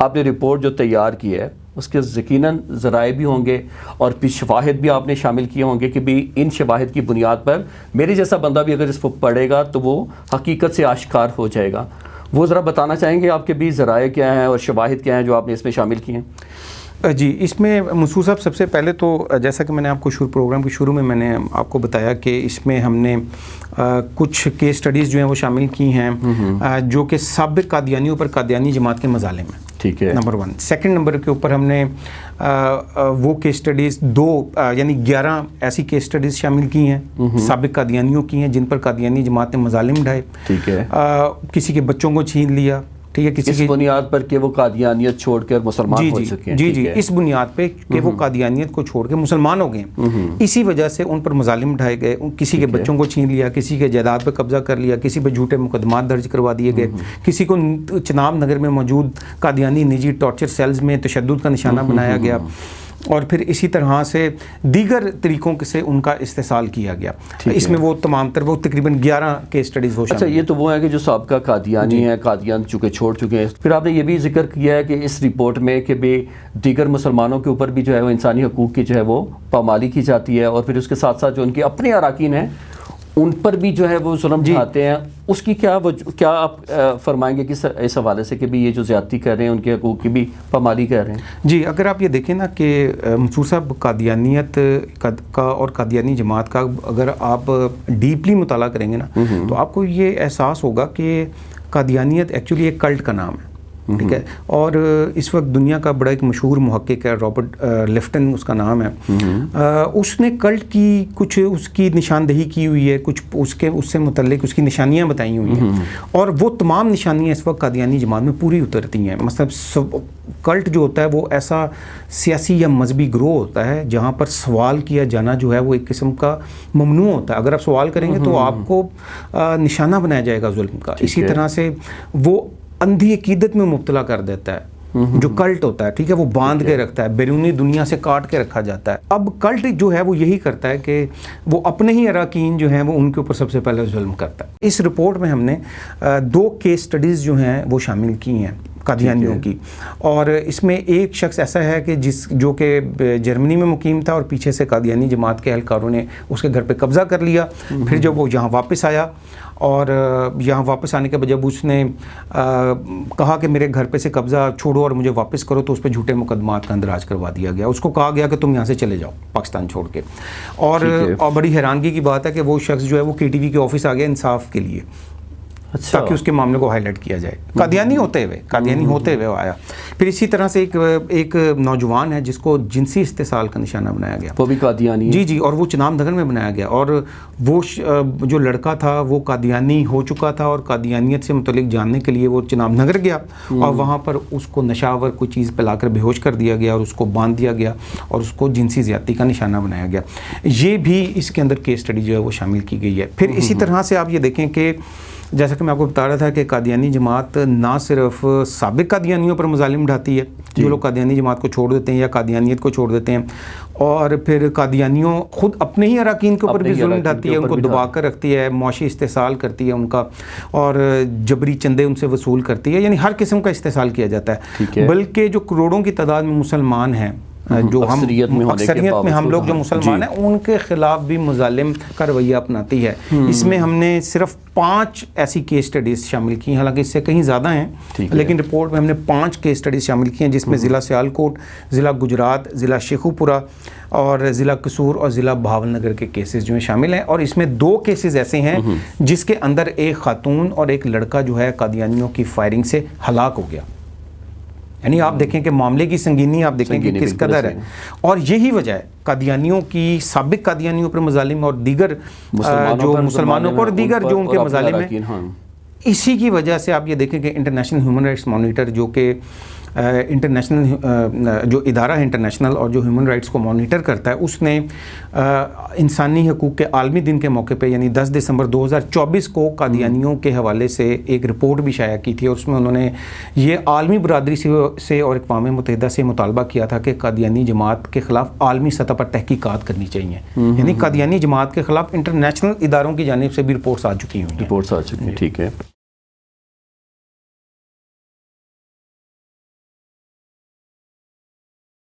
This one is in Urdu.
آپ نے رپورٹ جو تیار کی ہے اس کے یقیناً ذرائع بھی ہوں گے اور پھر شواہد بھی آپ نے شامل کیے ہوں گے کہ بھی ان شواہد کی بنیاد پر میرے جیسا بندہ بھی اگر اس کو پڑھے گا تو وہ حقیقت سے آشکار ہو جائے گا. وہ ذرا بتانا چاہیں گے آپ کے بھی ذرائع کیا ہیں اور شواہد کیا ہیں جو آپ نے اس میں شامل کیے ہیں؟ جی، اس میں منصور صاحب سب سے پہلے تو جیسا کہ میں نے آپ کو پروگرام کے شروع میں نے آپ کو بتایا کہ اس میں ہم نے کچھ کیس سٹڈیز جو ہیں وہ شامل کی ہیں جو کہ سابق قادیانیوں پر قادیانی جماعت کے مظالم ہیں. ٹھیک ہے، نمبر 1. سیکنڈ نمبر کے اوپر ہم نے وہ کیس سٹڈیز یعنی 11 ایسی کیس سٹڈیز شامل کی ہیں سابق قادیانیوں کی ہیں جن پر قادیانی جماعت نے مظالم ڈھائے. ٹھیک ہے، کسی کے بچوں کو چھین لیا. ٹھیک ہے، کسی اس بنیاد پر کہ وہ قادیانیت چھوڑ کر مسلمان ہو چکے ہیں. جی، اس بنیاد پہ کہ وہ قادیانیت کو چھوڑ کے مسلمان ہو گئے ہیں. اسی وجہ سے ان پر مظالم ڈھائے گئے. کسی کے بچوں کو چھین لیا، کسی کے جائیداد پہ قبضہ کر لیا، کسی پہ جھوٹے مقدمات درج کروا دیے گئے، کسی کو چناب نگر میں موجود قادیانی نجی ٹارچر سیلز میں تشدد کا نشانہ بنایا گیا، اور پھر اسی طرح سے دیگر طریقوں سے ان کا استحصال کیا گیا. اس میں وہ تمام تر وہ تقریباً 11 کیس سٹڈیز ہو. اچھا، یہ تو وہ ہے کہ جو سابقہ قادیانی ہیں، قادیان چونکہ چھوڑ چکے ہیں. پھر آپ نے یہ بھی ذکر کیا ہے کہ اس رپورٹ میں کہ بھی دیگر مسلمانوں کے اوپر بھی جو ہے وہ انسانی حقوق کی جو ہے وہ پامالی کی جاتی ہے، اور پھر اس کے ساتھ ساتھ جو ان کے اپنے اراکین ہیں ان پر بھی جو ہے وہ ظلم ڈھاتے ہیں. اس کی کیا آپ فرمائیں گے کہ اس حوالے سے کہ بھی یہ جو زیادتی کر رہے ہیں ان کے حقوق کی بھی پامالی کر رہے ہیں؟ جی، اگر آپ یہ دیکھیں نا کہ منصور صاحب قادیانیت کا اور قادیانی جماعت کا اگر آپ ڈیپلی مطالعہ کریں گے نا تو آپ کو یہ احساس ہوگا کہ قادیانیت ایکچولی ایک کلٹ کا نام ہے. ٹھیک ہے، اور اس وقت دنیا کا بڑا ایک مشہور محقق ہے رابرٹ لفٹن اس کا نام ہے. اس نے کلٹ کی کچھ اس کی نشاندہی کی ہوئی ہے، کچھ اس سے متعلق اس کی نشانیاں بتائی ہوئی ہیں، اور وہ تمام نشانیاں اس وقت قادیانی جماعت میں پوری اترتی ہیں. مثلا کلٹ جو ہوتا ہے وہ ایسا سیاسی یا مذہبی گروہ ہوتا ہے جہاں پر سوال کیا جانا جو ہے وہ ایک قسم کا ممنوع ہوتا ہے. اگر آپ سوال کریں گے تو آپ کو نشانہ بنایا جائے گا ظلم کا. اسی طرح سے وہ اندھی عقیدت میں مبتلا کر دیتا ہے جو کلٹ ہوتا ہے. ٹھیک ہے، وہ باندھ کے رکھتا ہے، بیرونی دنیا سے کاٹ کے رکھا جاتا ہے. اب کلٹ جو ہے وہ یہی کرتا ہے کہ وہ اپنے ہی اراکین جو ہیں وہ ان کے اوپر سب سے پہلے ظلم کرتا ہے. اس رپورٹ میں ہم نے 2 کیس سٹڈیز جو ہیں وہ شامل کی ہیں قادیانیوں کی، اور اس میں ایک شخص ایسا ہے کہ جو کہ جرمنی میں مقیم تھا اور پیچھے سے قادیانی جماعت کے اہلکاروں نے اس کے گھر پہ قبضہ کر لیا. پھر جب وہ یہاں واپس آیا اور یہاں واپس آنے کے بعد جب اس نے کہا کہ میرے گھر پہ سے قبضہ چھوڑو اور مجھے واپس کرو تو اس پہ جھوٹے مقدمات کا اندراج کروا دیا گیا. اس کو کہا گیا کہ تم یہاں سے چلے جاؤ پاکستان چھوڑ کے. اور بڑی حیرانگی کی بات ہے کہ وہ شخص جو ہے وہ KTV کے آفس آ گیا انصاف کے لیے تاکہ اس کے معاملے کو ہائی لائٹ کیا جائے. قادیانی ہوتے ہوئے وہ آیا. پھر اسی طرح سے ایک نوجوان ہے جس کو جنسی استحصال کا نشانہ بنایا گیا، وہ بھی قادیانی. جی، اور وہ چناب نگر میں بنایا گیا. اور وہ جو لڑکا تھا وہ قادیانی ہو چکا تھا اور قادیانیت سے متعلق جاننے کے لیے وہ چناب نگر گیا اور وہاں پر اس کو نشاور کوئی چیز پلا کر بے ہوش کر دیا گیا اور اس کو باندھ دیا گیا اور اس کو جنسی زیادتی کا نشانہ بنایا گیا. یہ بھی اس کے اندر کیس سٹڈی جو ہے وہ شامل کی گئی ہے. پھر اسی طرح سے آپ یہ دیکھیں کہ جیسا کہ میں آپ کو بتا رہا تھا کہ قادیانی جماعت نہ صرف سابق قادیانیوں پر مظالم ڈھاتی ہے، جو لوگ قادیانی جماعت کو چھوڑ دیتے ہیں یا قادیانیت کو چھوڑ دیتے ہیں، اور پھر قادیانیوں خود اپنے ہی اراکین کے اوپر بھی ظلم ڈھاتی ہے، ان کو دبا کر رکھتی ہے، معاشی استحصال کرتی ہے ان کا، اور جبری چندے ان سے وصول کرتی ہے. یعنی ہر قسم کا استحصال کیا جاتا ہے. بلکہ جو کروڑوں کی تعداد میں مسلمان ہیں، جو اکثریت میں ہم لوگ جو مسلمان ہیں ان کے خلاف بھی مظالم کا رویہ اپناتی ہے. اس میں ہم نے صرف 5 ایسی کیس سٹڈیز شامل کی ہیں، حالانکہ اس سے کہیں زیادہ ہیں، لیکن رپورٹ میں ہم نے 5 کیس سٹڈیز شامل کی ہیں، جس میں ضلع سیالکوٹ، ضلع گجرات، ضلع شیخوپورہ اور ضلع قصور اور ضلع بہاول نگر کے کیسز جو ہیں شامل ہیں. اور اس میں 2 کیسز ایسے ہیں جس کے اندر ایک خاتون اور ایک لڑکا جو ہے قادیانیوں کی فائرنگ سے ہلاک ہو گیا. یعنی آپ دیکھیں کہ معاملے کی سنگینی آپ دیکھیں کہ کس قدر ہے. اور یہی وجہ ہے قادیانیوں کی، سابق قادیانیوں پر مظالم اور دیگر جو مسلمانوں پر دیگر جو ان کے مظالم ہیں، اسی کی وجہ سے آپ یہ دیکھیں کہ انٹرنیشنل ہیومن رائٹس مانیٹر جو کہ جو ادارہ ہے انٹرنیشنل اور جو ہیومن رائٹس کو مانیٹر کرتا ہے، اس نے انسانی حقوق کے عالمی دن کے موقع پہ یعنی 10 دسمبر 2024 کو قادیانیوں کے حوالے سے ایک رپورٹ بھی شائع کی تھی، اور اس میں انہوں نے یہ عالمی برادری سے اور اقوام متحدہ سے مطالبہ کیا تھا کہ قادیانی جماعت کے خلاف عالمی سطح پر تحقیقات کرنی چاہیے. یعنی قادیانی جماعت کے خلاف انٹرنیشنل اداروں کی جانب سے بھی رپورٹس آ چکی ہیں. ٹھیک ہے.